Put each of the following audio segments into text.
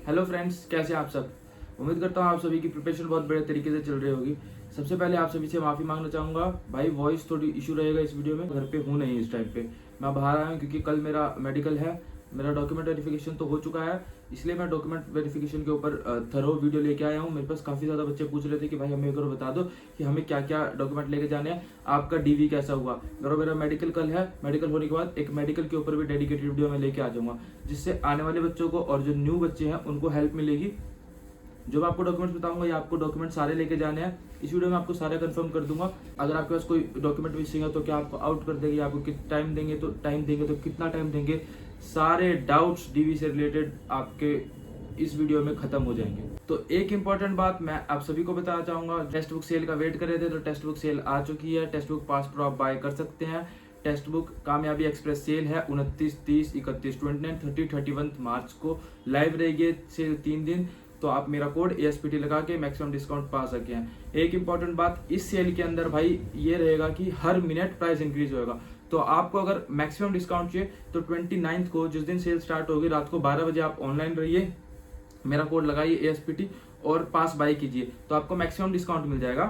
Hello friends, कैसे हैं आप सब। उम्मीद करता हूँ आप सभी की प्रिपरेशन बहुत बढ़िया तरीके से चल रही होगी। सबसे पहले आप सभी से माफ़ी मांगना चाहूँगा। भाई वॉइस थोड़ी इशू रहेगा इस वीडियो में, घर पे हूँ नहीं इस टाइम पे। मैं बाहर आया हूँ क्योंकि कल मेरा मेडिकल है। मेरा डॉक्यूमेंट वेरिफिकेशन तो हो चुका है, इसलिए मैं डॉक्यूमेंट वेरिफिकेशन के ऊपर थरो वीडियो लेके आया हूँ। मेरे पास काफ़ी ज़्यादा बच्चे पूछ रहे थे कि भाई हमें एक बार बता दो कि हमें क्या क्या डॉक्यूमेंट लेके जाने हैं, आपका डीवी कैसा हुआ। अगर मेरा मेडिकल कल है, मेडिकल होने के बाद एक मेडिकल के ऊपर भी डेडिकेटेड वीडियो मैं लेके आ जाऊँगा, जिससे आने वाले बच्चों को और जो न्यू बच्चे हैं उनको हेल्प मिलेगी। जो मैं आपको डॉक्यूमेंट्स बताऊंगा ये आपको डॉक्यूमेंट सारे लेके जाने हैं। इस वीडियो में आपको सारे कंफर्म कर दूंगा। अगर आपके पास कोई डॉक्यूमेंट मिसिंग है तो क्या आपको आउट कर देंगे, आपको कितना टाइम देंगे, तो कितना टाइम देंगे, सारे डाउट्स डीवी से रिलेटेड आपके इस वीडियो में खत्म हो जाएंगे। तो एक इंपॉर्टेंट बात मैं आप सभी को बताना चाहूंगा। टेक्स्ट बुक सेल का वेट कर रहे थे तो टेक्स्ट बुक सेल आ चुकी है। टेक्स्ट बुक पास प्रो आप बाय कर सकते हैं। टेक्स्ट बुक कामयाबी एक्सप्रेस सेल है 29, 30, 31, 29, 30, 31 मार्च को लाइव रहेगी सेल 3 दिन। तो आप मेरा कोड ASPT लगा के मैक्सिमम डिस्काउंट पा सके हैं। एक इंपॉर्टेंट बात इस सेल के अंदर भाई ये रहेगा कि हर मिनट प्राइस इंक्रीज होगा। तो आपको अगर मैक्सिमम डिस्काउंट चाहिए तो 29 को जिस दिन सेल स्टार्ट होगी रात को 12 बजे आप ऑनलाइन रहिए, मेरा कोड लगाइए ASPT और पास बाय कीजिए, तो आपको मैक्सिमम डिस्काउंट मिल जाएगा,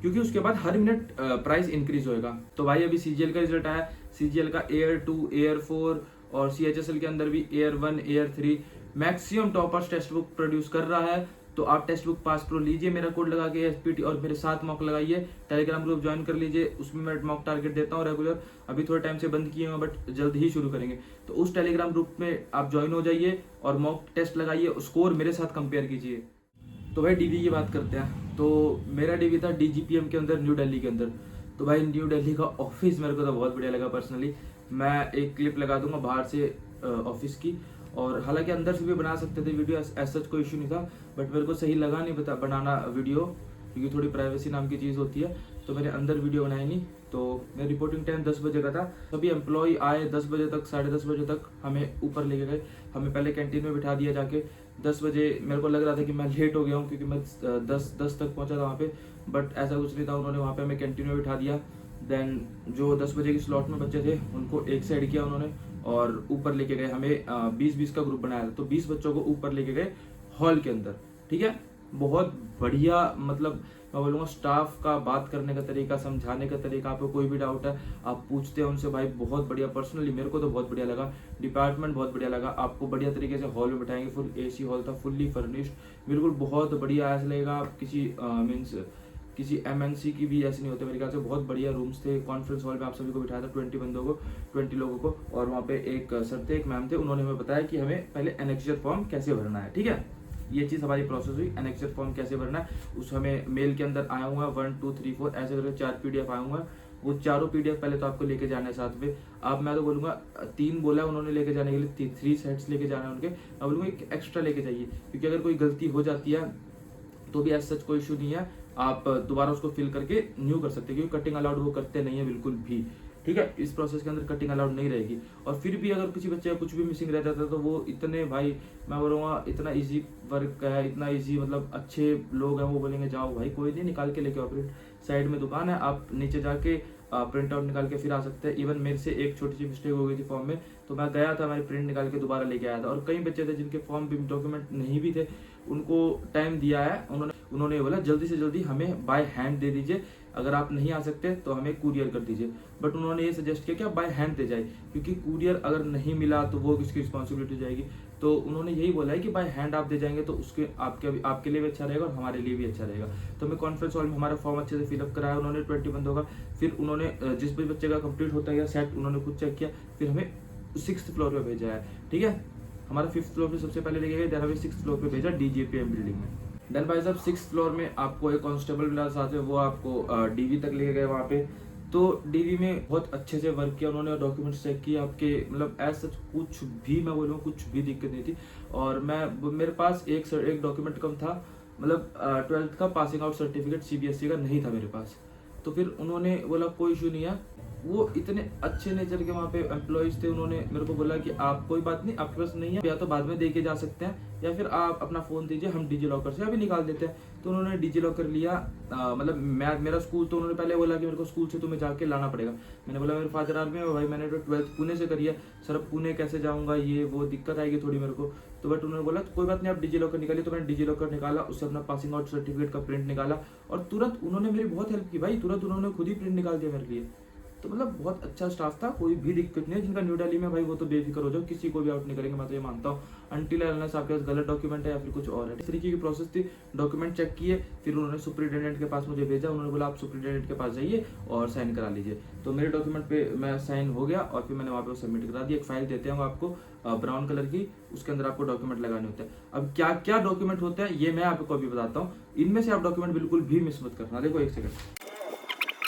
क्योंकि उसके बाद हर मिनट प्राइस इंक्रीज होएगा। तो भाई अभी CGL का रिजल्ट आया। CGL का Air 2, Air 4 और CHSL के अंदर भी Air 1, Air 3 maximum toppers text book produce कर रहा है। तो आप टेक्स्ट बुक पास प्रो लीजिए, मेरा कोड लगा के ASPT और मेरे साथ मॉक लगाइए। टेलीग्राम ग्रुप ज्वाइन कर लीजिए, उसमें मैं मॉक टारगेट देता हूँ रेगुलर। अभी थोड़े टाइम से बंद किए हैं बट जल्द ही शुरू करेंगे। तो उस टेलीग्राम ग्रुप में आप ज्वाइन हो जाइए और मॉक टेस्ट लगाइए, स्कोर मेरे साथ कंपेयर कीजिए। तो भाई डीवी की बात करते हैं। तो मेरा डीवी था DGPM के अंदर, न्यू दिल्ली के अंदर। तो भाई न्यू दिल्ली का ऑफिस मेरे को तो बहुत बढ़िया लगा पर्सनली। मैं एक क्लिप लगा दूंगा बाहर से ऑफिस की, और हालांकि अंदर से भी बना सकते थे वीडियो, ऐसा कोई इशू नहीं था, बट मेरे को सही लगा नहीं बनाना वीडियो, क्योंकि थोड़ी प्राइवेसी नाम की चीज़ होती है। तो मैंने अंदर वीडियो बनाई नहीं। तो मेरा रिपोर्टिंग टाइम 10 बजे का था। सभी एम्प्लॉय आए 10 बजे तक, 10:30 बजे तक हमें ऊपर लेके गए। हमें पहले कैंटीन में बिठा दिया जाके। 10 बजे मेरे को लग रहा था कि मैं लेट हो गया हूँ, क्योंकि मैं 10 तक पहुँचा था वहाँ पे, बट ऐसा कुछ नहीं था। उन्होंने वहाँ पे हमें कैंटीन में बिठा दिया। देन जो 10 बजे की स्लॉट में बच्चे थे उनको एक साइड किया उन्होंने और ऊपर लेके गए। हमें 20-20 का ग्रुप बनाया था, तो 20 बच्चों को ऊपर लेके गए हॉल के अंदर। ठीक है, बहुत बढ़िया। मतलब मैं बोलूँगा स्टाफ का बात करने का तरीका, समझाने का तरीका, आपको कोई भी डाउट है आप पूछते हैं उनसे, भाई बहुत बढ़िया। पर्सनली मेरे को तो बहुत बढ़िया लगा। डिपार्टमेंट बहुत बढ़िया लगा। आपको बढ़िया तरीके से हॉल में बैठाएंगे। फुल AC हॉल था, फुल्ली फर्निश्ड, बिल्कुल बहुत बढ़िया। ऐसा लगेगा आप किसी MNC की भी ऐसे नहीं होते मेरे ख्याल से। बहुत बढ़िया रूम्स थे। कॉन्फ्रेंस हॉल में आप सभी को बिठाया था, 20 बंदों को, 20 लोगों को। और वहाँ पे एक सर थे, एक मैम थे, उन्होंने हमें बताया कि हमें पहले एनेक्चर फॉर्म कैसे भरना है। ठीक है, ये चीज़ हमारी प्रोसेस हुई। एनेक्चर फॉर्म कैसे भरना है उस हमें मेल के अंदर आया हुआ 1, 2, 3, 4 ऐसे करके 4 PDF आया हुआ है। वो चारों PDF पहले तो आपको लेके जाना है साथ में। अब मैं तो बोलूँगा 3 बोला है उन्होंने लेके जाने के लिए, 3 सेट्स लेके जाना है उनके। मैं बोलूँगा एक एक्स्ट्रा लेके जाइए, क्योंकि अगर कोई गलती हो जाती है तो भी ऐसा सच कोई इशू नहीं है, आप दोबारा उसको फिल करके न्यू कर सकते हैं, क्योंकि कटिंग अलाउड वो करते नहीं है बिल्कुल भी। ठीक है, इस प्रोसेस के अंदर कटिंग अलाउड नहीं रहेगी। और फिर भी अगर किसी बच्चे का कुछ भी मिसिंग रह जाता है तो वो इतने, भाई मैं बोलूँगा इतना इजी वर्क है, इतना इजी, मतलब अच्छे लोग हैं, वो बोलेंगे जाओ भाई कोई नहीं, निकाल के लेके आओ प्रिंट। साइड में दुकान है, आप नीचे जाके प्रिंट आउट निकाल के फिर आ सकते हैं। इवन मेरे से एक छोटी सी मिस्टेक हो गई थी फॉर्म में, तो मैं गया था, मैं प्रिंट निकाल के दोबारा लेके आया था। और कई बच्चे थे जिनके फॉर्म भी डॉक्यूमेंट नहीं भी थे, उनको टाइम दिया है उन्होंने बोला जल्दी से जल्दी हमें बाय हैंड दे दीजिए, अगर आप नहीं आ सकते तो हमें कुरियर कर दीजिए। बट उन्होंने ये सजेस्ट किया कि आप बाय हैंड दे जाए, क्योंकि कुरियर अगर नहीं मिला तो वो किसकी रिस्पॉन्सिबिलिटी जाएगी। तो उन्होंने यही बोला है कि बाय हैंड आप दे जाएंगे तो उसके आपके लिए भी अच्छा रहेगा और हमारे लिए भी अच्छा रहेगा। तो हमें कॉन्फ्रेंस हॉल में हमारा फॉर्म अच्छे से फिलअप कराया उन्होंने 20 बंदों का। फिर उन्होंने जिस भी बच्चे का कंप्लीट होता गया सेट, उन्होंने खुद चेक किया, फिर हमें 6th फ्लोर पे भेजा है। ठीक है, हमारा 5th फ्लोर पे सबसे पहले लेके गए, देन हमें 6th फ्लोर पे भेजा DGPM बिल्डिंग में। देन भाई साहब 6th फ्लोर में आपको एक कांस्टेबल मिला साथ में, वो आपको DV तक लेके गए वहाँ पे। तो DV में बहुत अच्छे से वर्क किया उन्होंने, डॉक्यूमेंट्स चेक किए आपके, मतलब ऐसा कुछ भी मैं बोलूँ कुछ भी दिक्कत नहीं थी। और मेरे पास एक डॉक्यूमेंट कम था, मतलब 12th का पासिंग आउट सर्टिफिकेट CBSE का नहीं था मेरे पास। तो फिर उन्होंने बोला कोई इशू नहीं है, वो इतने अच्छे नेचर के वहाँ पे एम्प्लॉयज थे, उन्होंने मेरे को बोला कि आप कोई बात नहीं, आपके पास नहीं है या तो बाद में दे के जा सकते हैं, या फिर आप अपना फ़ोन दीजिए, हम डिजी लॉकर से अभी निकाल देते हैं। तो उन्होंने डिजी लॉकर लिया। मतलब मेरा स्कूल, तो उन्होंने पहले बोला कि मेरे को स्कूल से तुम्हें जाके लाना पड़ेगा। मैंने बोला मेरे फादर आर्मी में भाई, मैंने तो 12th पुणे से करी है सर, अब पुणे कैसे जाऊँगा, ये वो दिक्कत आएगी थोड़ी मेरे को। तो बट उन्होंने बोला कोई बात नहीं, आप डिजी लॉकर निकालिए। तो मैंने डिजी लॉकर निकाला, उससे अपना पासिंग आउट सर्टिफिकेट का प्रिंट निकाला, और तुरंत उन्होंने मेरी बहुत हेल्प की भाई, तुरंत उन्होंने खुद ही प्रिंट निकाल दिया मेरे लिए। तो मतलब बहुत अच्छा स्टाफ था, कोई भी दिक्कत नहीं है। जिनका न्यू दिल्ली में भाई वो तो बेफिक्र हो जाओ, किसी को भी आउट नहीं करेंगे, मैं तो ये मानता हूँ, अनटिल अनलेस आपके पास गलत डॉक्यूमेंट है या फिर कुछ और है। इस तरीके की प्रोसेस थी। डॉक्यूमेंट चेक किए, फिर उन्होंने सुपरिटेंडेंट के पास मुझे भेजा। उन्होंने बोला आप सुपरिटेंडेंट के पास जाइए और साइन करा लीजिए। तो मेरे डॉक्यूमेंट पे मैं साइन हो गया, और फिर मैंने वहाँ पे सबमिट करा दिया। एक फाइल देते हैं आपको ब्राउन कलर की, उसके अंदर आपको डॉक्यूमेंट लगाने होते हैं। अब क्या क्या डॉक्यूमेंट होते हैं ये मैं आपको अभी बताता हूँ। इनमें से आप डॉक्यूमेंट बिल्कुल भी मिस मत करना। देखो एक सेकंड,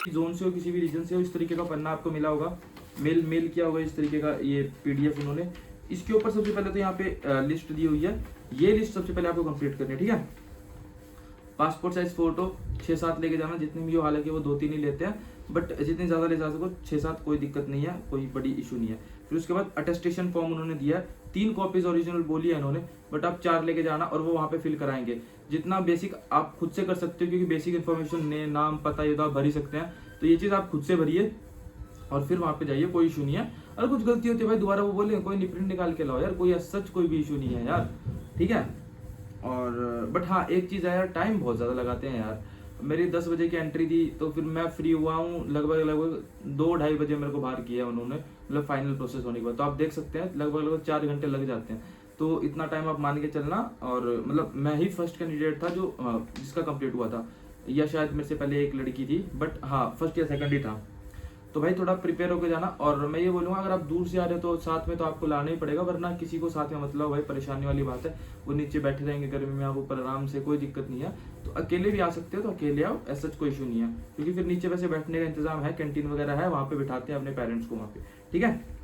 जोन से हो, किसी भी रीजन से हो, इस तरीके का पन्ना आपको मिला होगा, मेल किया होगा इस तरीके का ये पीडीएफ उन्होंने। इसके ऊपर सबसे पहले तो यहाँ पे लिस्ट दी हुई है, ये लिस्ट सबसे पहले आपको कंप्लीट करनी है, ठीक है। पासपोर्ट साइज फोटो 6-7 लेके जाना, जितनी भी हो, हालांकि वो 2-3 ही लेते हैं, बट जितनी ज्यादा ले जा सको 6-7, कोई दिक्कत नहीं है, कोई बड़ी इशू नहीं है। फिर उसके बाद अटेस्टेशन फॉर्म उन्होंने दिया है, 3 कॉपीज ओरिजिनल बोली है इन्होंने, बट आप 4 लेके जाना, और वो वहाँ पे फिल कराएंगे। जितना बेसिक आप खुद से कर सकते हो, क्योंकि बेसिक इन्फॉर्मेशन ने नाम पता ये तो आप भर ही सकते हैं, तो ये चीज़ आप खुद से भरिए और फिर वहाँ पे जाइए, कोई इशू नहीं है। अगर कुछ गलती होती है भाई दोबारा वो बोले, कोई नहीं, प्रिंट निकाल के लाओ यार, कोई सच कोई भी इशू नहीं है यार, ठीक है। और बट हाँ एक चीज़ है यार, टाइम बहुत ज़्यादा लगाते हैं यार। मेरी 10 बजे की एंट्री थी, तो फिर मैं फ्री हुआ हूँ लगभग 2-2:30 बजे मेरे को बाहर किया उन्होंने, मतलब फाइनल प्रोसेस होने के बाद। तो आप देख सकते हैं लगभग 4 घंटे लग जाते हैं। तो इतना टाइम आप मान के चलना। और मतलब मैं ही फर्स्ट कैंडिडेट था जो जिसका कंप्लीट हुआ था, या शायद मेरे से पहले एक लड़की थी, बट हाँ फर्स्ट या सेकंड ही था। तो भाई थोड़ा प्रिपेयर होकर जाना। और मैं ये बोलूँगा अगर आप दूर से आ रहे हो तो साथ में तो आपको लाना ही पड़ेगा, वरना किसी को साथ में मतलब भाई परेशानी वाली बात है। वो नीचे बैठे रहेंगे गर्मी में, आप ऊपर आराम से, कोई दिक्कत नहीं है। तो अकेले भी आ सकते हो तो अकेले आओ, ऐसा कोई इशू नहीं है, क्योंकि फिर नीचे वैसे बैठने का इंतजाम है, कैंटीन वगैरह है, वहाँ पे बिठाते हैं अपने पेरेंट्स को वहाँ पे, ठीक है।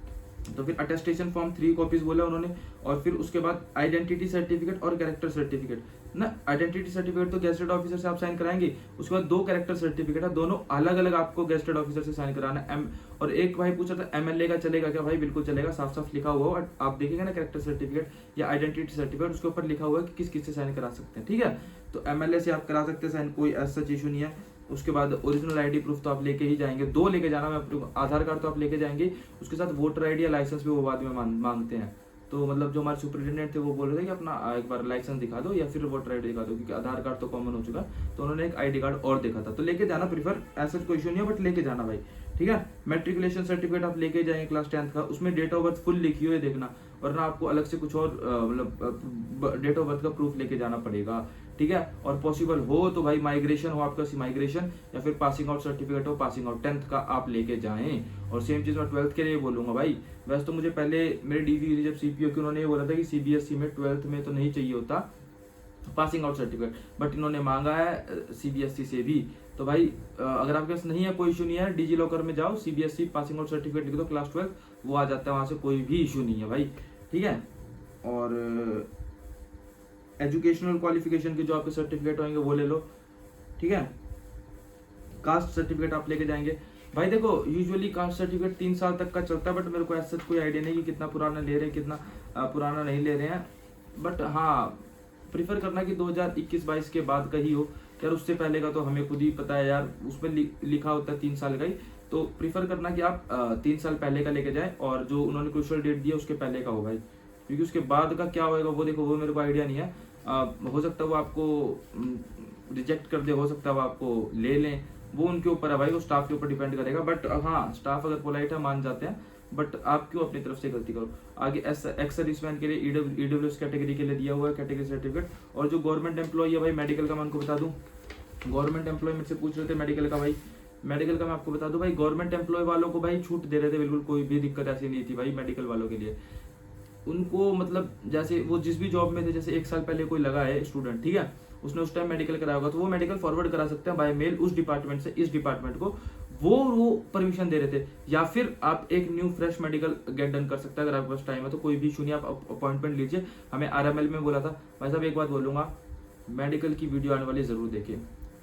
तो फिर अटेस्टेशन फॉर्म 3 कॉपीज बोला उन्होंने, और फिर उसके बाद आइडेंटिटी सर्टिफिकेट और कैरेक्टर सर्टिफिकेट ना। आइडेंटिटी सर्टिफिकेट तो गेस्टेड ऑफिसर से आप साइन कराएंगे, उसके बाद 2 कैरेक्टर सर्टिफिकेट है, दोनों अलग अलग आपको गेस्टेड ऑफिसर से साइन कराना है। और एक भाई पूछा था एमएलए का चलेगा क्या, भाई बिल्कुल चलेगा, साफ साफ लिखा हुआ है, आप देखेंगे ना कैरेक्टर सर्टिफिकेट या आइडेंटिटी सर्टिफिकेट, उसके ऊपर लिखा हुआ है कि किस किस से साइन करा सकते हैं, ठीक है। तो एमएलए से आप करा सकते हैं साइन, कोई ऐसा इशू नहीं है। उसके बाद ओरिजिनल आईडी प्रूफ तो आप लेके ही जाएंगे, 2 लेके जाना। मैं आधार कार्ड तो आप लेके जाएंगे, उसके साथ वोटर आईडी या लाइसेंस भी वो बाद में मांगते हैं। तो मतलब जो हमारे सुपरिटेंडेंट थे वो बोल रहे थे कि अपना एक बार लाइसेंस दिखा दो या फिर वोटर आईडी दिखा दो, क्योंकि आधार कार्ड तो कॉमन हो चुका। तो उन्होंने एक आईडी कार्ड और देखा था, तो लेके जाना प्रीफर, ऐसा कोई इशू नहीं है, बट लेके जाना भाई, ठीक है। मैट्रिकुलेशन सर्टिफिकेट आप लेके जाएंगे क्लास 10th का, उसमें डेट ऑफ बर्थ फुल लिखी हुई है देखना, वरना आपको अलग से कुछ और मतलब डेट ऑफ बर्थ का प्रूफ लेके जाना पड़ेगा, ठीक है। और पॉसिबल हो तो भाई माइग्रेशन हो आपका, माइग्रेशन या फिर पासिंग आउट सर्टिफिकेट हो, पासिंग आउट 10th का आप लेके जाएं। और सेम चीज मैं 12th के लिए बोलूंगा भाई। वैसे तो मुझे पहले मेरे डीवी जब सीपीओ की उन्होंने ये बोला था कि सीबीएसई में 12th में तो नहीं चाहिए होता पासिंग आउट सर्टिफिकेट, बट इन्होंने मांगा है सीबीएसई से भी। तो भाई अगर आपके पास नहीं है कोई इशू नहीं है, डिजी लॉकर में जाओ, सीबीएसई पासिंग आउट सर्टिफिकेट लिख दो क्लास 12, वो आ जाता है वहां से, कोई भी इशू नहीं है भाई, ठीक है। और एजुकेशनल क्वालिफिकेशन के जो आपके सर्टिफिकेट होंगे वो ले लो, ठीक है। कास्ट सर्टिफिकेट आप लेके जाएंगे भाई। देखो यूजुअली कास्ट सर्टिफिकेट 3 साल तक का चलता है, बट मेरे को ऐसा कोई आइडिया नहीं कि कितना पुराना ले रहे हैं कितना पुराना नहीं ले रहे हैं। बट हाँ प्रीफर करना कि 2021-22 के बाद का ही हो यार, उससे पहले का तो हमें खुद ही पता है यार, उसमें लिखा होता है 3 साल का ही। तो प्रीफर करना कि आप 3 साल पहले का लेके जाए, और जो उन्होंने क्रूशियल डेट दिया उसके पहले का हो भाई, क्योंकि उसके बाद का क्या होएगा वो देखो, वो मेरे को आइडिया नहीं है। हो सकता है वो आपको रिजेक्ट कर दे, हो सकता है वो आपको ले लें, वो उनके ऊपर है भाई, वो स्टाफ के ऊपर डिपेंड करेगा। बट हाँ स्टाफ अगर पोलाइट है मान जाते हैं, बट आप क्यों अपनी तरफ से गलती करो। आगे एक्स सर्विसमैन के लिए ईडब्ल्यूएस कैटेगरी के लिए दिया हुआ है कैटेगरी सर्टिफिकेट। और जो गवर्नमेंट एम्प्लॉय है भाई, मेडिकल का मैं उनको बता दूं, गवर्नमेंट एम्प्लॉय मेरे से पूछ रहे थे मेडिकल का भाई, मेडिकल का मैं आपको बता दूं भाई, गवर्नमेंट एम्प्लॉय वालों को भाई छूट दे रहे थे बिल्कुल, कोई भी दिक्कत ऐसी नहीं थी भाई मेडिकल वालों के लिए। उनको मतलब जैसे वो जिस भी जॉब में थे, जैसे 1 साल पहले कोई लगा है स्टूडेंट, ठीक है, उसने उस टाइम मेडिकल कराया होगा, तो वो मेडिकल फॉरवर्ड करा सकते हैं बाय मेल उस डिपार्टमेंट से इस डिपार्टमेंट को, वो परमिशन दे रहे थे। या फिर आप एक new fresh medical get done कर सकते हैं, अगर आपके पास टाइम है तो कोई भी इशू नहीं, आप अपॉइंटमेंट लीजिए। हमें आरएमएल में बोला था भाई साहब, एक बात बोलूंगा, मेडिकल की वीडियो आने वाली जरूर देखें,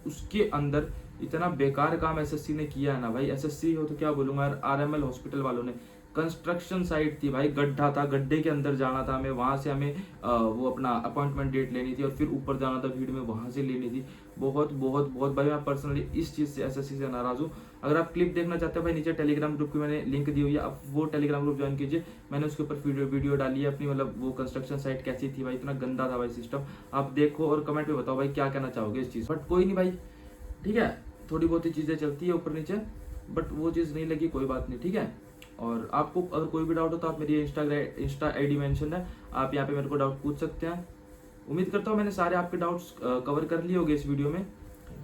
उसके अंदर इतना बेकार काम एसएससी ने किया है ना भाई। एसएससी हो तो क्या बोलूंगा यार, आरएमएल हॉस्पिटल वालों ने, कंस्ट्रक्शन साइट थी भाई, गड्ढा था, गड्ढे के अंदर जाना था हमें, वहां से हमें वो अपना अपॉइंटमेंट डेट लेनी थी और फिर ऊपर जाना था भीड़ में, वहां से लेनी थी। बहुत बहुत बहुत भाई मैं पर्सनली इस चीज से एसएससी से नाराज हूँ। अगर आप क्लिप देखना चाहते हो भाई, नीचे टेलीग्राम ग्रुप की मैंने लिंक दी हुई है, आप वो टेलीग्राम ग्रुप ज्वाइन कीजिए। मैंने उसके ऊपर वीडियो डाली है अपनी, मतलब वो कंस्ट्रक्शन साइट कैसी थी भाई, इतना गंदा था भाई सिस्टम। आप देखो और कमेंट में बताओ भाई क्या कहना चाहोगे इस चीज। बट कोई नहीं भाई, ठीक है, थोड़ी बहुत ही चीजें चलती है ऊपर नीचे, बट वो चीज नहीं लगी, कोई बात नहीं, ठीक है। और आपको अगर कोई भी डाउट हो तो आप मेरी इंस्टा आईडी मेंशन है, आप यहाँ पे मेरे को डाउट पूछ सकते हैं। उम्मीद करता हूँ मैंने सारे आपके डाउट्स कवर कर लिए होंगे इस वीडियो में,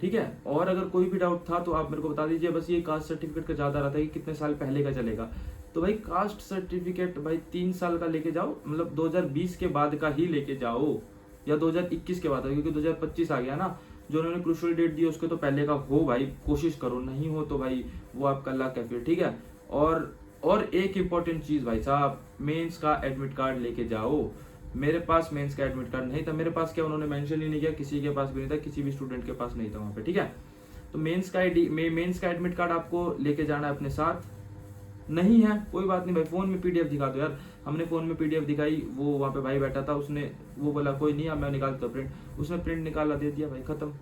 ठीक है। और अगर कोई भी डाउट था तो आप मेरे को बता दीजिए। बस ये कास्ट सर्टिफिकेट का ज्यादा रहता है कि कितने साल पहले का चलेगा, तो भाई कास्ट सर्टिफिकेट भाई 3 साल का लेके जाओ, मतलब 2020 के बाद का ही लेके जाओ, या 2021 के बाद, क्योंकि 2025 आ गया ना, जो उन्होंने क्रूशियल डेट दी उसके तो पहले का हो भाई, कोशिश करो, नहीं हो तो भाई वो आपका लक है फिर, ठीक है। और एक इम्पोर्टेंट चीज भाई साहब, मेंस का एडमिट कार्ड लेके जाओ। मेरे पास मेंस का एडमिट कार्ड नहीं था, मेरे पास क्या उन्होंने मेंशन ही नहीं किया, किसी के पास भी नहीं था, किसी भी स्टूडेंट के पास नहीं था वहां पे, ठीक है। तो मेंस का एडमिट कार्ड आपको लेके जाना है अपने साथ। नहीं है कोई बात नहीं भाई, फोन में पीडीएफ दिखा दो यार। हमने फोन में पीडीएफ दिखाई, वो वहाँ पे भाई बैठा था, उसने वो बोला कोई नहीं, अब मैं निकालता प्रिंट, उसने प्रिंट निकाला, दे दिया भाई, खत्म।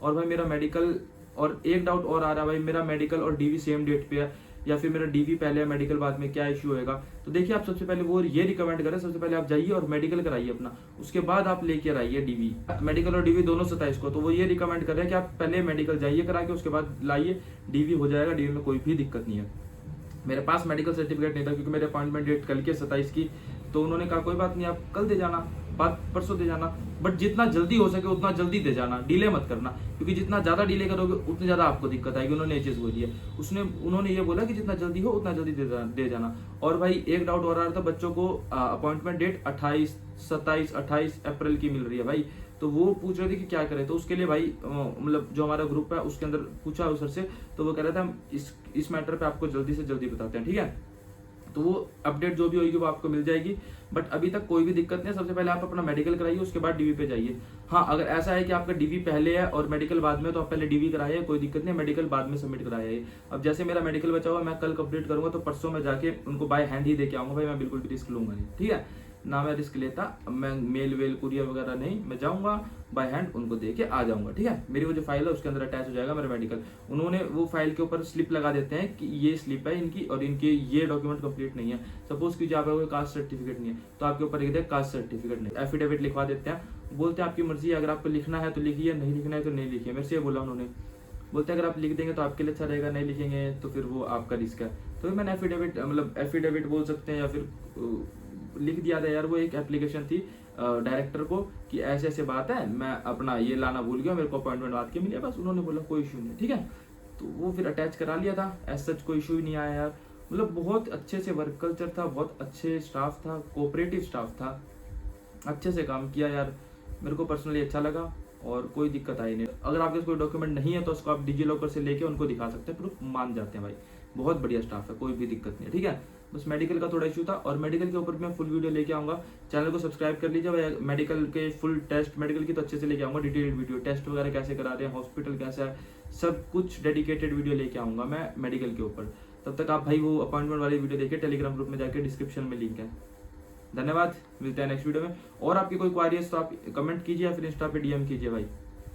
और भाई मेरा मेडिकल, और एक डाउट और आ रहा है भाई, मेरा मेडिकल और डीवी सेम डेट पे है या फिर मेरा डीवी पहले है मेडिकल बाद में, क्या इश्यू होएगा। तो देखिए आप सबसे पहले वो ये रिकमेंड करें, सबसे पहले आप जाइए और मेडिकल कराइए अपना, उसके बाद आप लेके आइए डीवी, मेडिकल और डीवी दोनों 27 को। तो वो ये रिकमेंड कर रहे हैं कि आप पहले मेडिकल जाइए करा के, उसके बाद लाइए, डीवी हो जाएगा, डीवी में कोई भी दिक्कत नहीं है। मेरे पास मेडिकल सर्टिफिकेट नहीं था क्योंकि मेरे अपॉइंटमेंट डेट कल के 27 की, तो उन्होंने कहा कोई बात नहीं, आप कल दे जाना, बात परसों दे जाना, बट जितना जल्दी हो सके उतना जल्दी दे जाना, डिले मत करना, क्योंकि जितना ज्यादा डिले करोगे उतनी ज्यादा आपको दिक्कत आएगी। उन्होंने ये चीज बोली है, उन्होंने ये बोला कि जितना जल्दी हो उतना जल्दी दे जाना। और भाई एक डाउट और आ रहा था, बच्चों को अपॉइंटमेंट डेट 28, 27, 28 अप्रैल की मिल रही है भाई, तो वो पूछ रहे थे कि क्या करें। तो उसके लिए भाई मतलब जो हमारा ग्रुप है उसके अंदर पूछा उस सर से, तो वो कह रहे थे हम इस मैटर पे आपको जल्दी से जल्दी बताते हैं, ठीक है। तो वो अपडेट जो भी होगी वो आपको मिल जाएगी, बट अभी तक कोई भी दिक्कत नहीं है। सबसे पहले आप अपना मेडिकल कराइए, उसके बाद डीवी पे जाइए। हाँ, अगर ऐसा है कि आपका डीवी पहले है और मेडिकल बाद में, तो आप पहले डीवी कराइए, कोई दिक्कत नहीं है, मेडिकल बाद में सबमिट कराइए। अब जैसे मेरा मेडिकल बचा हुआ, मैं कल कंप्लीट करूंगा, तो परसों में जाके उनको बाय हैंड ही देके आऊंगा भाई, मैं बिल्कुल भी रिस्क लूंगा नहीं, ठीक है ना, मैं रिस्क लेता, मैं मेल वेल कुरियर वगैरह नहीं, मैं जाऊंगा बाय हैंड उनको दे के आ जाऊंगा, ठीक है। मेरी वो जो फाइल है उसके अंदर अटैच हो जाएगा मेरा मेडिकल। उन्होंने वो फाइल के ऊपर स्लिप लगा देते हैं कि ये स्लिप है इनकी और इनके ये डॉक्यूमेंट कंप्लीट नहीं है। सपोज कि आप कास्ट सर्टिफिकेट नहीं है, तो आपके ऊपर लिख दे कास्ट सर्टिफिकेट नहीं, एफिडेविट लिखवा देते हैं, बोलते हैं आपकी मर्जी है, अगर आपको लिखना है तो लिखिए, नहीं लिखना है तो नहीं लिखिए। मेरे से ये बोला उन्होंने, बोलते हैं अगर आप लिख देंगे तो आपके लिए अच्छा रहेगा, नहीं लिखेंगे तो फिर वो आपका रिस्क है। तो मैंने एफिडेविट, मतलब एफिडेविट बोल सकते हैं, या फिर लिख दिया था यार। वो एक एप्लीकेशन थी डायरेक्टर को कि ऐसे ऐसे बात है, मैं अपना ये लाना भूल गया, मेरे को अपॉइंटमेंट बाद के मिले, बस उन्होंने बोला कोई इशू नहीं, ठीक है। तो वो फिर अटैच करा लिया था, एज सच कोई इशू ही नहीं आया यार। मतलब बहुत अच्छे से वर्क कल्चर था, बहुत अच्छे स्टाफ था, कोऑपरेटिव स्टाफ था, अच्छे से काम किया यार, मेरे को पर्सनली अच्छा लगा और कोई दिक्कत आई नहीं। अगर आपके कोई डॉक्यूमेंट नहीं है तो उसको आप डिजी लॉकर से लेके उनको दिखा सकते हैं, प्रूफ मान जाते हैं भाई, बहुत बढ़िया स्टाफ है, कोई भी दिक्कत नहीं है, ठीक है। बस मेडिकल का थोड़ा इशू था, और मेडिकल के ऊपर मैं फुल वीडियो लेके आऊंगा, चैनल को सब्सक्राइब कर लीजिए भाई। मेडिकल के फुल टेस्ट, मेडिकल की तो अच्छे से लेके आऊंगा, डिटेल्ड वीडियो, टेस्ट वगैरह कैसे करा रहे हैं, हॉस्पिटल कैसा है, सब कुछ डेडिकेटेड वीडियो लेके आऊंगा मैं मेडिकल के ऊपर। तब तक आप भाई वो अपॉइंटमेंट वाली वीडियो देखिए, टेलीग्राम ग्रुप में जाकर डिस्क्रिप्शन में लिंक है। धन्यवाद, मिलते हैं नेक्स्ट वीडियो में। और आपकी कोई क्वारीज तो आप कमेंट कीजिए या फिर इंस्टा पे डीएम कीजिए भाई।